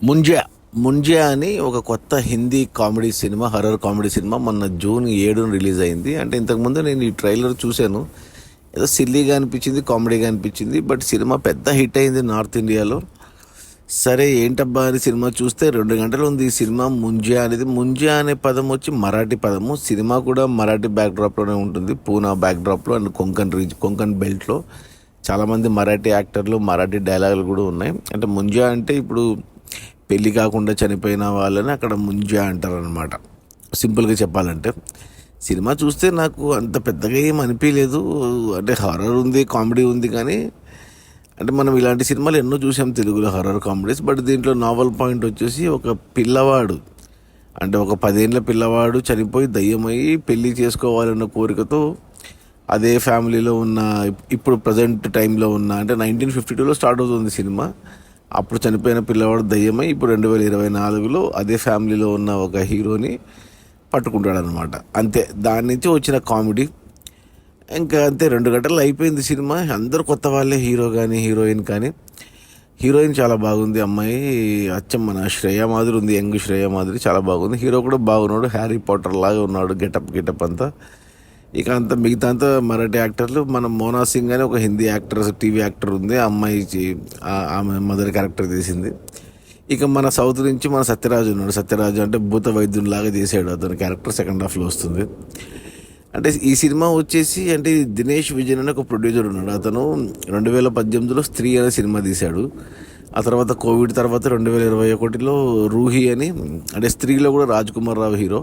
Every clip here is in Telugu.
ముంజా ముంజా అని ఒక కొత్త Hindi comedy cinema, horror comedy cinema మొన్న జూన్ 7న రిలీజ్ అయింది. అంటే ఇంతకుముందు నేను ఈ ట్రైలర్ చూశాను. ఏదో సిల్లీగా అనిపించింది, కామెడీగా అనిపించింది. బట్ సినిమా పెద్ద హిట్ అయింది నార్త్ ఇండియాలో. సరే ఏంటబ్బా అని సినిమా చూస్తే 2 గంటలు ఉంది ఈ సినిమా. ముంజా అనేది, ముంజా అనే పదం వచ్చి మరాఠీ పదము. సినిమా కూడా మరాఠీ బ్యాక్డ్రాప్లోనే ఉంటుంది, పూనా బ్యాక్డ్రాప్లో అండ్ కొంకన్ బెల్ట్లో. చాలామంది మరాఠీ యాక్టర్లు, మరాఠీ డైలాగులు కూడా ఉన్నాయి. అంటే ముంజా అంటే ఇప్పుడు పెళ్ళి కాకుండా చనిపోయిన వాళ్ళని అక్కడ ముంజా అంటారు అనమాట, సింపుల్గా చెప్పాలంటే. సినిమా చూస్తే నాకు అంత పెద్దగా ఏం అనిపించలేదు. అంటే హర్రర్ ఉంది, కామెడీ ఉంది, కానీ అంటే మనం ఇలాంటి సినిమాలు ఎన్నో చూసాం తెలుగులో, హర్రర్ కామెడీస్. బట్ దీంట్లో నావల్ పాయింట్ వచ్చేసి ఒక పిల్లవాడు, అంటే ఒక 10 ఏళ్ళ పిల్లవాడు చనిపోయి దయ్యమయ్యి పెళ్ళి చేసుకోవాలన్న కోరికతో అదే ఫ్యామిలీలో ఉన్న, ఇప్పుడు ప్రజెంట్ టైంలో ఉన్న, అంటే 1952లో స్టార్ట్ అవుతుంది సినిమా. అప్పుడు చనిపోయిన పిల్లవాడు దయ్యమై ఇప్పుడు 2024లో అదే ఫ్యామిలీలో ఉన్న ఒక హీరోని పట్టుకుంటాడనమాట. అంతే, దాని నుంచి వచ్చిన కామెడీ. ఇంకా అంతే, 2 గంటలు అయిపోయింది సినిమా. అందరూ కొత్త వాళ్ళే, హీరో కానీ హీరోయిన్ కానీ. హీరోయిన్ చాలా బాగుంది, అమ్మాయి అచ్చం మన శ్రేయ మాదిరి ఉంది, యంగ్ శ్రేయ మాదిరి, చాలా బాగుంది. హీరో కూడా బాగున్నాడు, హ్యారీ పాటర్ లాగా ఉన్నాడు, గెటప్ అంతా. ఇక అంతా మిగతా అంతా మరాఠీ యాక్టర్లు. మన మోనా సింగ్ అని ఒక హిందీ యాక్టర్, టీవీ యాక్టర్ ఉంది, ఆ అమ్మాయి ఆమె మదర్ క్యారెక్టర్ తీసింది. ఇక మన సౌత్ నుంచి మన సత్యరాజు ఉన్నాడు. సత్యరాజు అంటే భూత వైద్యునిలాగా చేసాడు, అతని క్యారెక్టర్ సెకండ్ హాఫ్లో వస్తుంది. అంటే ఈ సినిమా వచ్చేసి, అంటే దినేష్ విజయన్ అని ఒక ప్రొడ్యూసర్ ఉన్నాడు. అతను 2018లో స్త్రీ అనే సినిమా తీశాడు. ఆ తర్వాత కోవిడ్ తర్వాత 2021లో రూహి అని, అంటే స్త్రీలో కూడా రాజ్ కుమార్ రావు హీరో,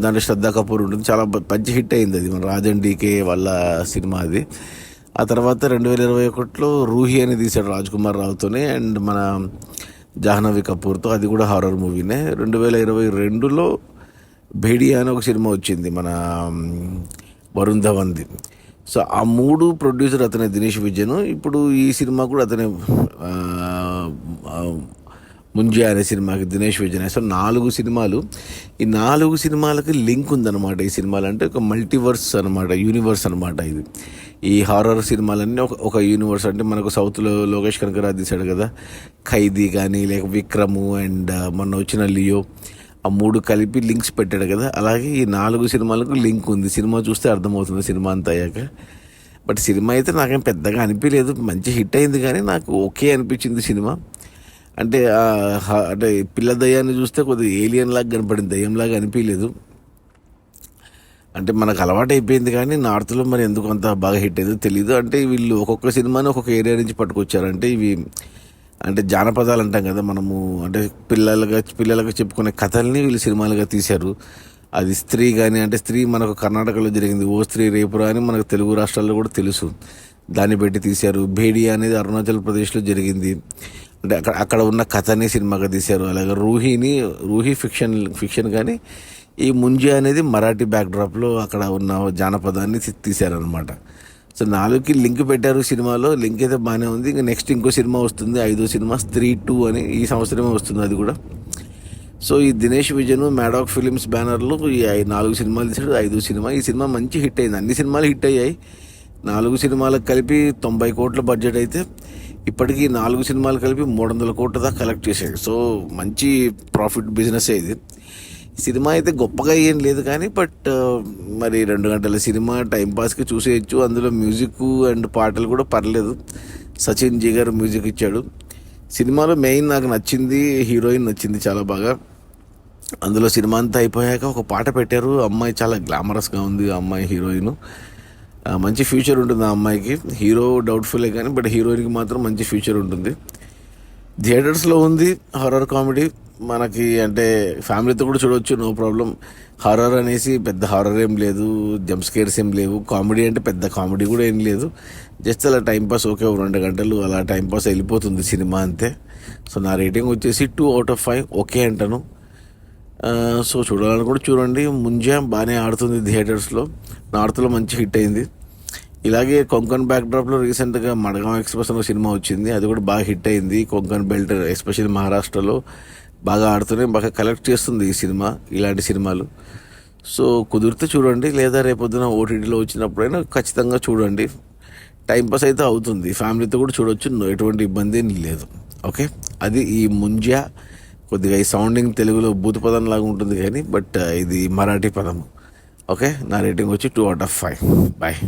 దాంట్లో శ్రద్ధా కపూర్ ఉంటుంది. చాలా మంచి హిట్ అయింది అది, మన రాజన్ డీకే వాళ్ళ సినిమా అది. ఆ తర్వాత 2021లో రూహి అని తీశాడు రాజ్ కుమార్ రావుతోనే అండ్ మన జాహ్నవి కపూర్తో, అది కూడా హారర్ మూవీనే. 2022లో భేడియా అని ఒక సినిమా వచ్చింది మన వరుణ్ ధవన్ది. సో ఆ 3 ప్రొడ్యూసర్ అతనే, దినేష్ విజయన్. ఇప్పుడు ఈ సినిమా కూడా అతనే, ముంజా అనే సినిమాకి దినేష్ విజయన్. సో 4 సినిమాలు. ఈ 4 సినిమాలకి లింక్ ఉందన్నమాట. ఈ సినిమాలు అంటే ఒక మల్టీవర్స్ అనమాట, యూనివర్స్ అనమాట ఇది. ఈ హారర్ సినిమాలన్నీ ఒక యూనివర్స్. అంటే మనకు సౌత్లో లోకేష్ కనకరాజ్ తీశాడు కదా, ఖైదీ కానీ, లేక విక్రము అండ్ మొన్న వచ్చిన లియో, ఆ 3 కలిపి లింక్స్ పెట్టాడు కదా. అలాగే ఈ 4 సినిమాలకు లింక్ ఉంది. సినిమా చూస్తే అర్థమవుతుంది సినిమా అంతా అయ్యాక. బట్ సినిమా అయితే నాకేం పెద్దగా అనిపించలేదు, మంచి హిట్ అయింది, కానీ నాకు ఓకే అనిపించింది సినిమా. అంటే అంటే పిల్ల దయ్యాన్ని చూస్తే కొద్దిగా ఏలియన్ లాగా కనపడింది, దయ్యంలాగా అనిపించలేదు. అంటే మనకు అలవాటు అయిపోయింది, కానీ నార్త్లో మరి ఎందుకు అంత బాగా హిట్ అయిందో తెలియదు. అంటే వీళ్ళు ఒక్కొక్క సినిమాని ఒక్కొక్క ఏరియా నుంచి పట్టుకొచ్చారంటే ఇవి, అంటే జానపదాలు అంటాం కదా మనము, అంటే పిల్లలుగా చెప్పుకునే కథల్ని వీళ్ళు సినిమాలుగా తీశారు. అది స్త్రీ కానీ, అంటే స్త్రీ మనకు కర్ణాటకలో జరిగింది, ఓ స్త్రీ రేపురా అని మనకు తెలుగు రాష్ట్రాల్లో కూడా తెలుసు, దాన్ని పెట్టి తీశారు. భేడియా అనేది అరుణాచల్ ప్రదేశ్లో జరిగింది, అంటే అక్కడ ఉన్న కథని సినిమాగా తీశారు. అలాగే రూహి ఫిక్షన్ కానీ, ఈ ముంజా అనేది మరాఠీ బ్యాక్డ్రాప్లో అక్కడ ఉన్న జానపదాన్ని తీశారనమాట. సో 4కి లింక్ పెట్టారు సినిమాలో. లింక్ అయితే బాగానే ఉంది. ఇంకా నెక్స్ట్ ఇంకో సినిమా వస్తుంది, 5వ సినిమా స్త్రీ 2 అని, ఈ సంవత్సరమే వస్తుంది అది కూడా. సో ఈ దినేష్ విజయన్ మ్యాడాక్ ఫిలిమ్స్ బ్యానర్లో ఈ 4 సినిమాలు తీసాడు, 5వ సినిమా. ఈ సినిమా మంచి హిట్ అయింది, అన్ని సినిమాలు హిట్ అయ్యాయి. 4 సినిమాలకు కలిపి 90 కోట్ల బడ్జెట్ అయితే, ఇప్పటికీ 4 సినిమాలు కలిపి 300 కోట్ల దాకా కలెక్ట్ చేశాడు. సో మంచి ప్రాఫిట్ బిజినెస్ ఇది. సినిమా అయితే గొప్పగా ఏం లేదు, కానీ బట్ మరి 2 గంటల సినిమా టైంపాస్కి చూసేయచ్చు. అందులో మ్యూజిక్ అండ్ పాటలు కూడా పర్లేదు, సచిన్ జీ గారు మ్యూజిక్ ఇచ్చాడు. సినిమాలో మెయిన్ నాకు నచ్చింది, హీరోయిన్ నచ్చింది చాలా బాగా. అందులో సినిమా అంతా అయిపోయాక ఒక పాట పెట్టారు, అమ్మాయి చాలా గ్లామరస్గా ఉంది. ఆ అమ్మాయి హీరోయిన్, మంచి ఫ్యూచర్ ఉంటుంది ఆ అమ్మాయికి. హీరో డౌట్ఫుల్లే కానీ, బట్ హీరోయిన్కి మాత్రం మంచి ఫ్యూచర్ ఉంటుంది. థియేటర్స్లో ఉంది, హర్రర్ కామెడీ. మనకి అంటే ఫ్యామిలీతో కూడా చూడవచ్చు, నో ప్రాబ్లం. హారర్ అనేసి పెద్ద హారర్ ఏం లేదు, జంప్ స్కేర్స్ ఏం లేవు. కామెడీ అంటే పెద్ద కామెడీ కూడా ఏం లేదు, జస్ట్ అలా టైంపాస్. ఓకే, 2 గంటలు అలా టైంపాస్ వెళ్ళిపోతుంది సినిమా, అంతే. సో నా రేటింగ్ వచ్చేసి 2/5 ఓకే అంటాను. సో చూడాలని కూడా చూడండి. ముంజా బాగానే ఆడుతుంది థియేటర్స్లో, నార్త్లో మంచి హిట్ అయింది. ఇలాగే కొంకన్ బ్యాక్డ్రాప్లో రీసెంట్గా మడగాం ఎక్స్ప్రెస్ అనే సినిమా వచ్చింది, అది కూడా బాగా హిట్ అయింది. కొంకన్ బెల్ట్ ఎస్పెషల్లీ మహారాష్ట్రలో బాగా ఆడుతూనే బాగా కలెక్ట్ చేస్తుంది ఈ సినిమా, ఇలాంటి సినిమాలు. సో కుదిరితే చూడండి, లేదా రేపొద్దున ఓటీటీలో వచ్చినప్పుడైనా ఖచ్చితంగా చూడండి. టైంపాస్ అయితే అవుతుంది, ఫ్యామిలీతో కూడా చూడొచ్చు, ఎటువంటి ఇబ్బంది ఏం లేదు. ఓకే, అది ఈ ముంజ్యా. కొద్దిగా ఈ సౌండింగ్ తెలుగులో భూత పదం లాగా ఉంటుంది కానీ బట్ ఇది మరాఠీ పదము. ఓకే, నా రేటింగ్ వచ్చి 2/5. బాయ్.